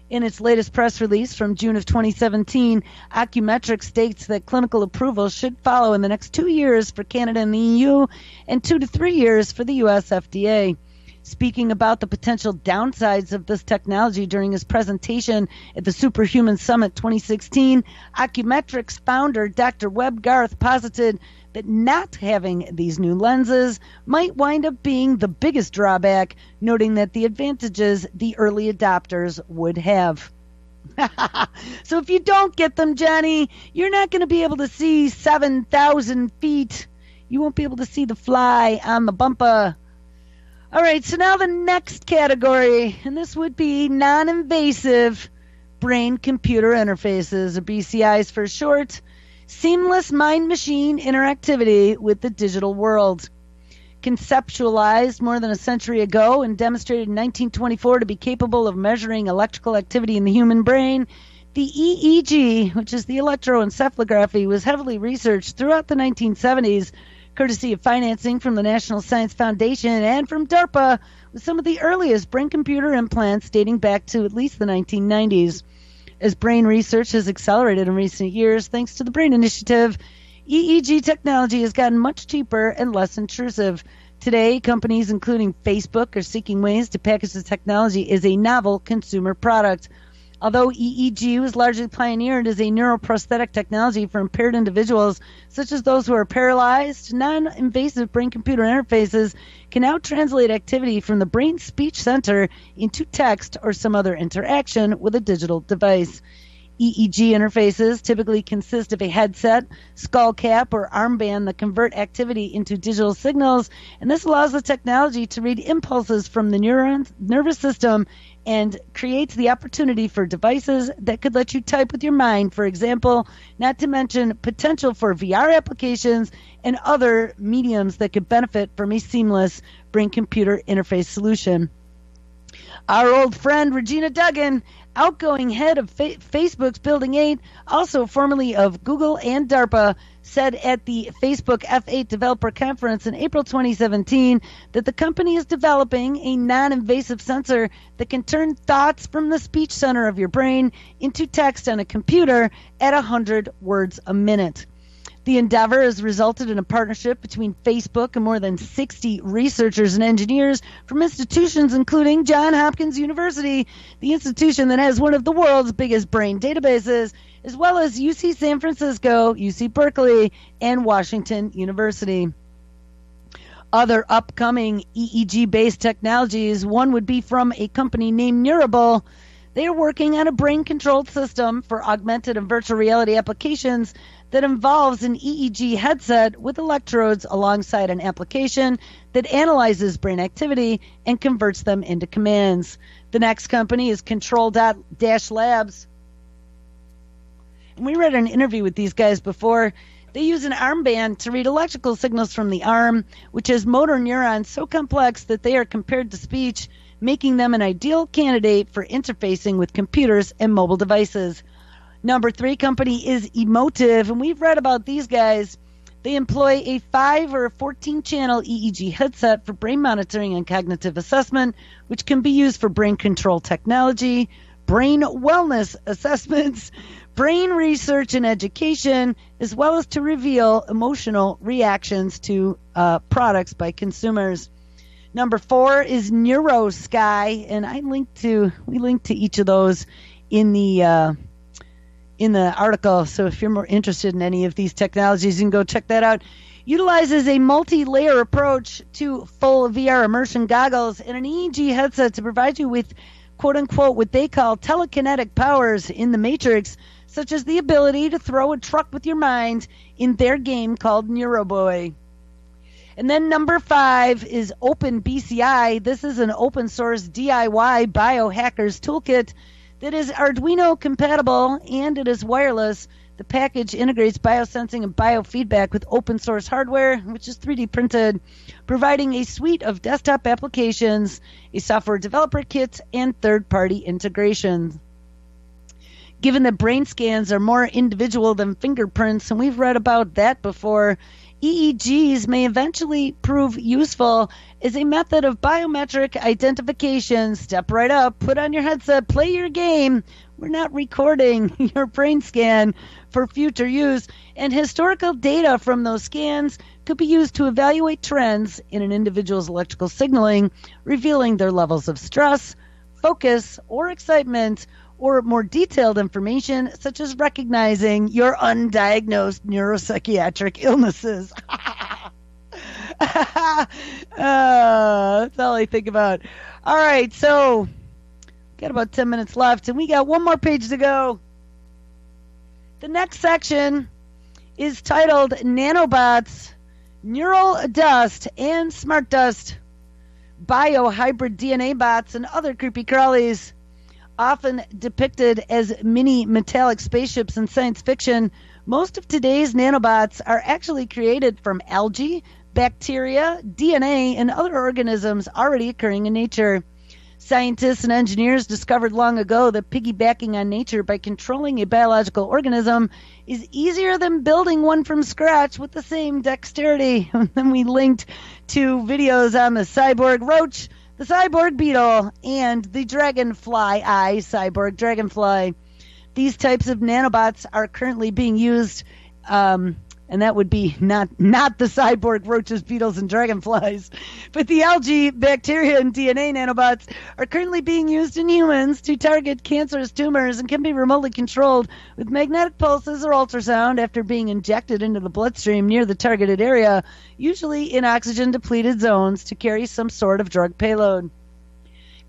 In its latest press release from June of 2017, Ocumetrics states that clinical approval should follow in the next 2 years for Canada and the EU and 2 to 3 years for the US FDA. Speaking about the potential downsides of this technology during his presentation at the Superhuman Summit 2016, Ocumetrics founder Dr. Webb Garth posited that not having these new lenses might wind up being the biggest drawback, noting that the advantages the early adopters would have. So if you don't get them, Johnny, you're not going to be able to see 7,000 feet. You won't be able to see the fly on the bumper. All right, so now the next category, and this would be non-invasive brain-computer interfaces, or BCIs for short, seamless mind-machine interactivity with the digital world. Conceptualized more than a century ago and demonstrated in 1924 to be capable of measuring electrical activity in the human brain, the EEG, which is the electroencephalography, was heavily researched throughout the 1970s, courtesy of financing from the National Science Foundation and from DARPA, with some of the earliest brain-computer implants dating back to at least the 1990s. As brain research has accelerated in recent years, thanks to the BRAIN Initiative, EEG technology has gotten much cheaper and less intrusive. Today, companies including Facebook are seeking ways to package the technology as a novel consumer product. Although EEG was largely pioneered as a neuroprosthetic technology for impaired individuals, such as those who are paralyzed, non-invasive brain-computer interfaces can now translate activity from the brain speech center into text or some other interaction with a digital device. EEG interfaces typically consist of a headset, skull cap, or armband that convert activity into digital signals, and this allows the technology to read impulses from the nervous system and creates the opportunity for devices that could let you type with your mind, for example, not to mention potential for VR applications and other mediums that could benefit from a seamless brain-computer interface solution. Our old friend Regina Duggan, outgoing head of Facebook's Building 8, also formerly of Google and DARPA, said at the Facebook F8 Developer Conference in April 2017 that the company is developing a non-invasive sensor that can turn thoughts from the speech center of your brain into text on a computer at 100 words a minute. The endeavor has resulted in a partnership between Facebook and more than 60 researchers and engineers from institutions including Johns Hopkins University, the institution that has one of the world's biggest brain databases, as well as UC San Francisco, UC Berkeley, and Washington University. Other upcoming EEG-based technologies, one would be from a company named Neurable. They are working on a brain-controlled system for augmented and virtual reality applications that involves an EEG headset with electrodes alongside an application that analyzes brain activity and converts them into commands. The next company is Control-Labs. And we read an interview with these guys before. They use an armband to read electrical signals from the arm, which has motor neurons so complex that they are compared to speech, making them an ideal candidate for interfacing with computers and mobile devices. Number 3 company is Emotive, and we've read about these guys. They employ a 5 or 14-channel EEG headset for brain monitoring and cognitive assessment, which can be used for brain control technology, brain wellness assessments, brain research and education, as well as to reveal emotional reactions to products by consumers. Number 4 is NeuroSky, and we linked to each of those in the article. So if you're more interested in any of these technologies, you can go check that out. Utilizes a multi-layer approach to full VR immersion goggles and an EEG headset to provide you with, quote-unquote, what they call telekinetic powers in the Matrix, such as the ability to throw a truck with your mind in their game called Neuroboy. And then number 5 is OpenBCI. This is an open-source DIY biohackers toolkit that is Arduino compatible and it is wireless. The package integrates biosensing and biofeedback with open source hardware, which is 3D printed, providing a suite of desktop applications, a software developer kit, and third-party integrations. Given that brain scans are more individual than fingerprints, and we've read about that before, EEGs may eventually prove useful as a method of biometric identification. Step right up, put on your headset, play your game. We're not recording your brain scan for future use, and historical data from those scans could be used to evaluate trends in an individual's electrical signaling, revealing their levels of stress, focus, or excitement, or more detailed information such as recognizing your undiagnosed neuropsychiatric illnesses. That's all I think about. All right, so got about 10 minutes left, and we got one more page to go. The next section is titled Nanobots, Neural Dust, and Smart Dust, Biohybrid DNA Bots, and Other Creepy Crawlies. Often depicted as mini metallic spaceships in science fiction, most of today's nanobots are actually created from algae, bacteria, DNA, and other organisms already occurring in nature. Scientists and engineers discovered long ago that piggybacking on nature by controlling a biological organism is easier than building one from scratch with the same dexterity. And then we linked to videos on the cyborg roach, the cyborg beetle, and the dragonfly eye cyborg dragonfly. These types of nanobots are currently being used, and that would be not the cyborg roaches, beetles, and dragonflies, but the algae, bacteria, and DNA nanobots are currently being used in humans to target cancerous tumors and can be remotely controlled with magnetic pulses or ultrasound after being injected into the bloodstream near the targeted area, usually in oxygen-depleted zones, to carry some sort of drug payload.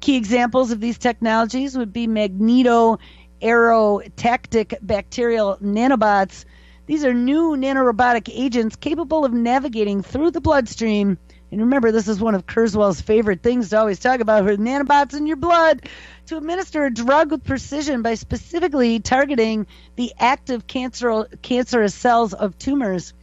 Key examples of these technologies would be magneto-aerotactic bacterial nanobots. These are new nanorobotic agents capable of navigating through the bloodstream. And remember, this is one of Kurzweil's favorite things to always talk about, with nanobots in your blood, to administer a drug with precision by specifically targeting the active cancerous cells of tumors.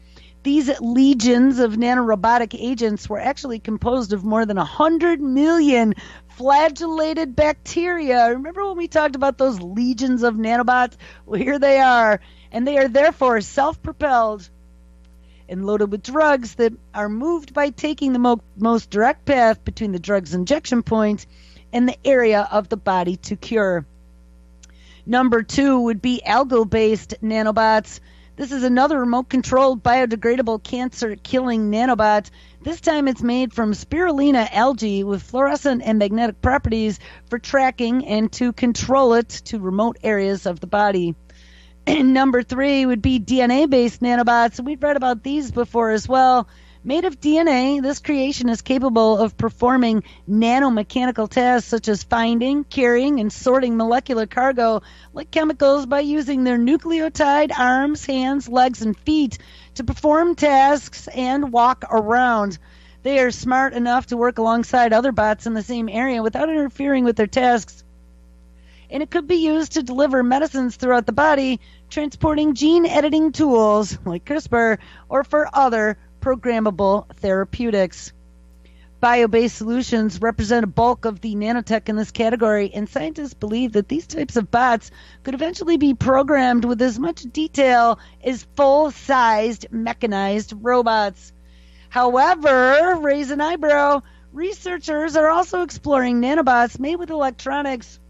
These legions of nanorobotic agents were actually composed of more than 100 million flagellated bacteria. Remember when we talked about those legions of nanobots? Well, here they are. And they are therefore self-propelled and loaded with drugs that are moved by taking the most direct path between the drug's injection point and the area of the body to cure. Number 2 would be algal-based nanobots. This is another remote-controlled biodegradable cancer-killing nanobot. This time it's made from spirulina algae with fluorescent and magnetic properties for tracking and to control it to remote areas of the body. And number 3 would be DNA-based nanobots. We've read about these before as well. Made of DNA, this creation is capable of performing nanomechanical tasks such as finding, carrying, and sorting molecular cargo like chemicals by using their nucleotide arms, hands, legs, and feet to perform tasks and walk around. They are smart enough to work alongside other bots in the same area without interfering with their tasks. And it could be used to deliver medicines throughout the body, transporting gene editing tools like CRISPR, or for other programmable therapeutics. Bio-based solutions represent a bulk of the nanotech in this category, and scientists believe that these types of bots could eventually be programmed with as much detail as full-sized mechanized robots. However, raise an eyebrow, researchers are also exploring nanobots made with electronics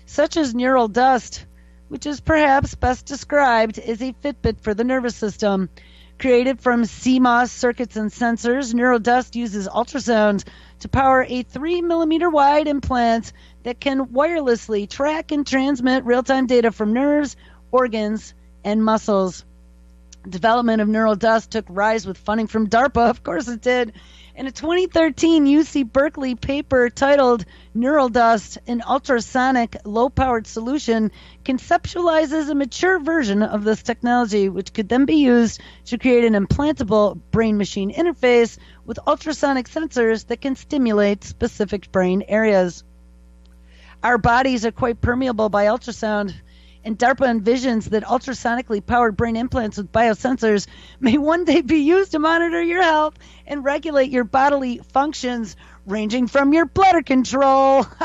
such as neural dust. which is perhaps best described as a Fitbit for the nervous system. Created from CMOS circuits and sensors, NeuroDust uses ultrasound to power a 3-millimeter wide implant that can wirelessly track and transmit real-time data from nerves, organs, and muscles. Development of NeuroDust took rise with funding from DARPA, of course it did. In a 2013 UC Berkeley paper titled NeuroDust, an ultrasonic low-powered solution, conceptualizes a mature version of this technology, which could then be used to create an implantable brain-machine interface with ultrasonic sensors that can stimulate specific brain areas. Our bodies are quite permeable by ultrasound, and DARPA envisions that ultrasonically powered brain implants with biosensors may one day be used to monitor your health and regulate your bodily functions, ranging from your bladder control to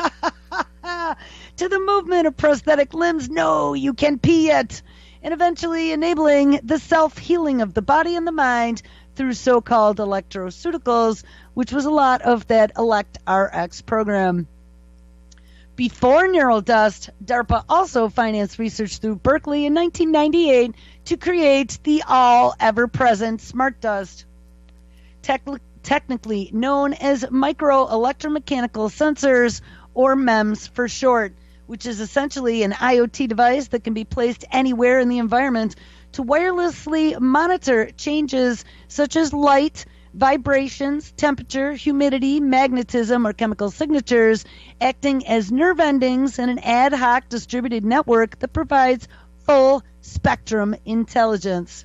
the movement of prosthetic limbs. No, you can pee it. And eventually enabling the self-healing of the body and the mind through so-called electroceuticals, which was a lot of that Elect RX program. Before NeuroDust, DARPA also financed research through Berkeley in 1998 to create the all-ever-present Smart Dust, technically known as micro-electromechanical sensors, or MEMS for short, which is essentially an IoT device that can be placed anywhere in the environment to wirelessly monitor changes such as light, vibrations, temperature, humidity, magnetism, or chemical signatures, acting as nerve endings in an ad hoc distributed network that provides full spectrum intelligence.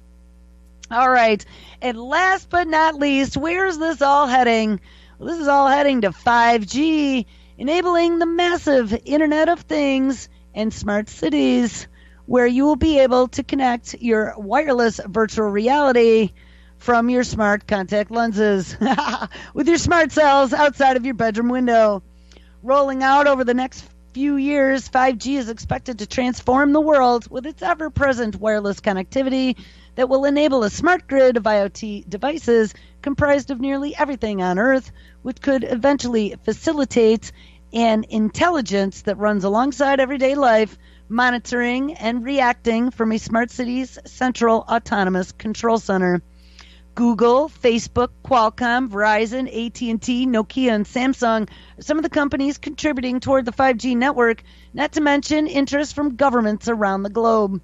All right, and last but not least, where is this all heading? Well, this is all heading to 5G, enabling the massive Internet of Things and smart cities, where you will be able to connect your wireless virtual reality from your smart contact lenses with your smart cells outside of your bedroom window. Rolling out over the next few years, 5G is expected to transform the world with its ever-present wireless connectivity that will enable a smart grid of IoT devices comprised of nearly everything on Earth, which could eventually facilitate an intelligence that runs alongside everyday life, monitoring and reacting from a smart city's central autonomous control center. Google, Facebook, Qualcomm, Verizon, AT&T, Nokia, and Samsung are some of the companies contributing toward the 5G network, not to mention interest from governments around the globe.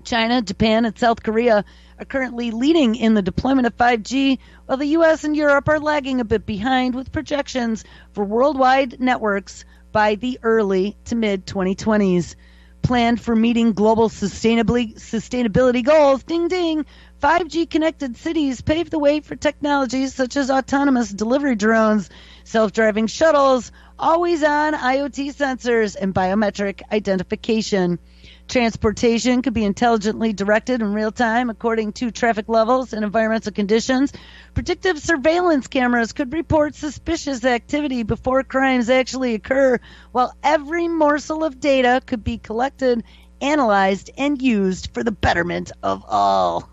China, Japan, and South Korea are currently leading in the deployment of 5G, while the U.S. and Europe are lagging a bit behind with projections for worldwide networks by the early to mid-2020s. Planned for meeting global sustainability goals, ding ding, 5G connected cities pave the way for technologies such as autonomous delivery drones, self-driving shuttles, always-on IoT sensors, and biometric identification. Transportation could be intelligently directed in real time according to traffic levels and environmental conditions. Predictive surveillance cameras could report suspicious activity before crimes actually occur, while every morsel of data could be collected, analyzed, and used for the betterment of all.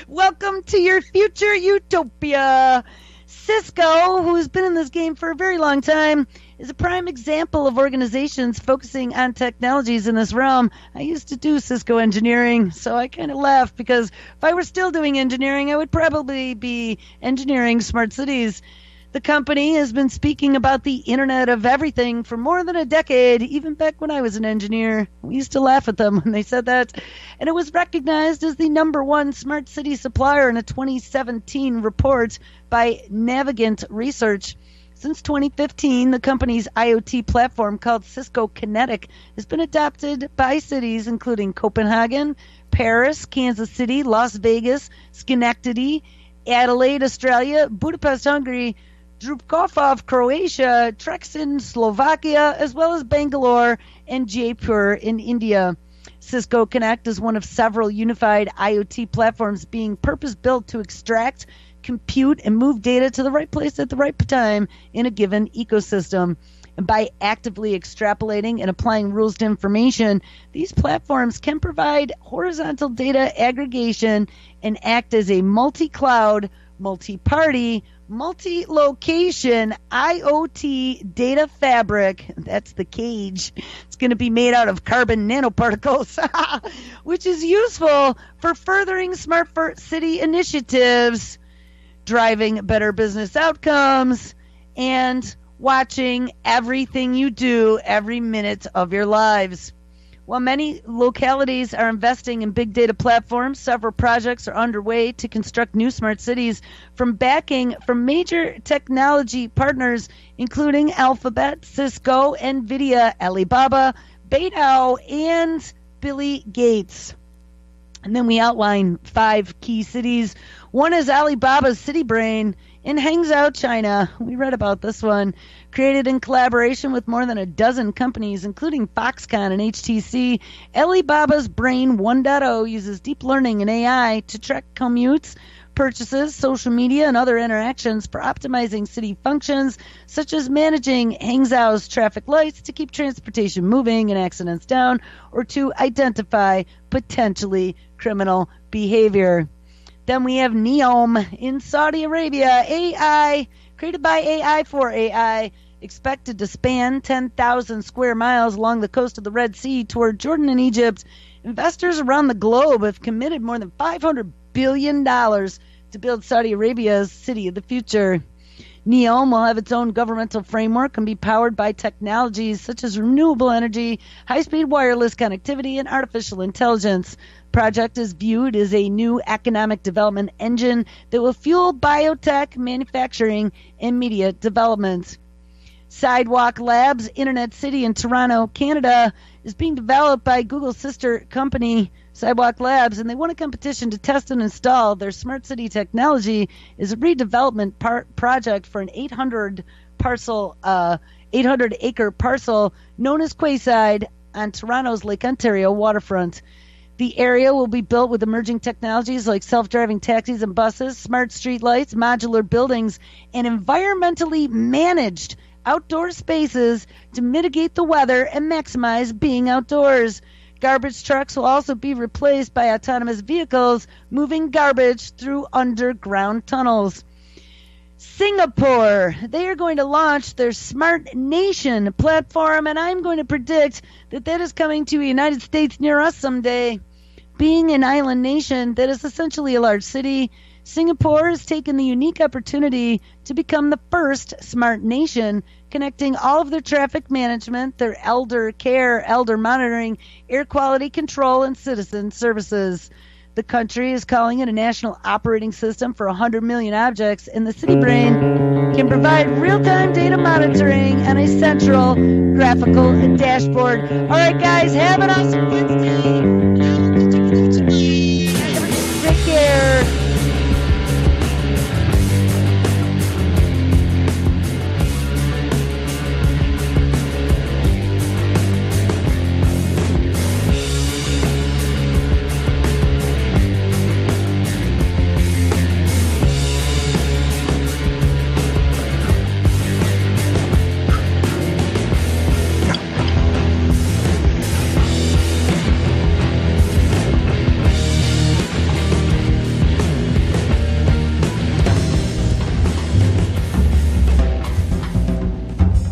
Welcome to your future utopia. Cisco, who's been in this game for a very long time, is a prime example of organizations focusing on technologies in this realm. I used to do Cisco engineering, so I kind of laugh because if I were still doing engineering, I would probably be engineering smart cities. The company has been speaking about the Internet of Everything for more than a decade, even back when I was an engineer. We used to laugh at them when they said that. And it was recognized as the #1 smart city supplier in a 2017 report by Navigant Research. Since 2015, the company's IoT platform called Cisco Kinetic has been adopted by cities including Copenhagen, Paris, Kansas City, Las Vegas, Schenectady, Adelaide, Australia, Budapest, Hungary, Drupkov, Croatia, Treksin, Slovakia, as well as Bangalore and Jaipur in India. Cisco Connect is one of several unified IoT platforms being purpose-built to extract, compute, and move data to the right place at the right time in a given ecosystem. And by actively extrapolating and applying rules to information, these platforms can provide horizontal data aggregation and act as a multi-cloud, multi-party, multi-location IoT data fabric. That's the cage. It's going to be made out of carbon nanoparticles, which is useful for furthering smart city initiatives, driving better business outcomes, and watching everything you do every minute of your lives. While many localities are investing in big data platforms, several projects are underway to construct new smart cities from backing from major technology partners, including Alphabet, Cisco, NVIDIA, Alibaba, Beidou, and Billy Gates. And then we outline 5 key cities. One is Alibaba's City Brain in Hangzhou, China. We read about this one. Created in collaboration with more than a dozen companies, including Foxconn and HTC, Alibaba's Brain 1.0 uses deep learning and AI to track commutes, purchases, social media, and other interactions for optimizing city functions, such as managing Hangzhou's traffic lights to keep transportation moving and accidents down, or to identify potentially criminal behavior. Then we have Neom in Saudi Arabia. AI, created by AI for AI, expected to span 10,000 square miles along the coast of the Red Sea toward Jordan and Egypt. Investors around the globe have committed more than $500 billion to build Saudi Arabia's city of the future. Neom will have its own governmental framework and be powered by technologies such as renewable energy, high-speed wireless connectivity, and artificial intelligence. Project is viewed as a new economic development engine that will fuel biotech, manufacturing, and media development. Sidewalk Labs Internet City in Toronto, Canada, is being developed by Google's sister company, Sidewalk Labs, and they won a competition to test and install their smart city technology. Is a redevelopment project for an 800-acre parcel known as Quayside on Toronto's Lake Ontario waterfront. The area will be built with emerging technologies like self-driving taxis and buses, smart street lights, modular buildings, and environmentally managed outdoor spaces to mitigate the weather and maximize being outdoors. Garbage trucks will also be replaced by autonomous vehicles moving garbage through underground tunnels. Singapore, they are going to launch their Smart Nation platform, and I'm going to predict that that is coming to the United States near us someday. Being an island nation that is essentially a large city, Singapore has taken the unique opportunity to become the first smart nation, connecting all of their traffic management, their elder care, elder monitoring, air quality control, and citizen services. The country is calling it a national operating system for 100 million objects, and the City Brain can provide real-time data monitoring and a central graphical dashboard. All right, guys, have an awesome Wednesday. Take care.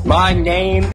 My name